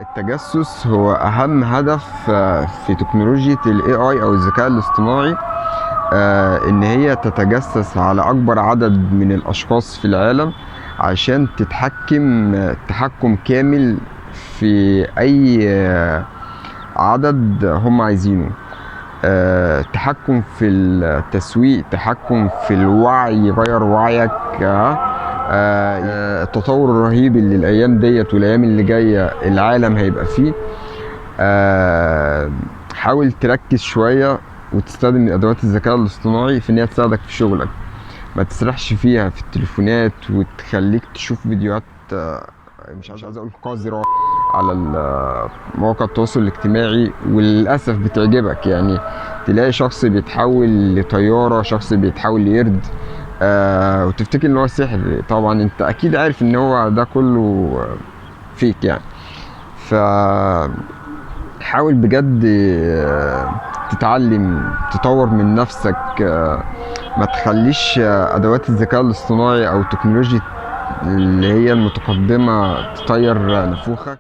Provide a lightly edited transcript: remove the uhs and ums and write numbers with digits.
التجسس هو أهم هدف في تكنولوجيا ال AI أو الذكاء الاصطناعي. إن هي تتجسس على أكبر عدد من الأشخاص في العالم عشان تحكم كامل في أي عدد هم عايزينه. تحكم في التسويق، تحكم في الوعي، يغير وعيك. التطور الرهيب اللي الايام ديت والايام اللي جايه العالم هيبقى فيه. حاول تركز شويه وتستخدم ادوات الذكاء الاصطناعي في ان هي تساعدك في شغلك، ما تسرحش فيها في التليفونات وتخليك تشوف فيديوهات مش عايز اقول قذرة على مواقع التواصل الاجتماعي، وللاسف بتعجبك. يعني تلاقي شخص بيتحول لطياره، شخص بيتحول لقرد، وتفتكر ان هو سحر. طبعا انت اكيد عارف ان هو ده كله فيك يعني. ف حاول بجد تتعلم، تطور من نفسك. ما تخليش ادوات الذكاء الاصطناعي او التكنولوجيا اللي هي المتقدمة تطير نفوخك.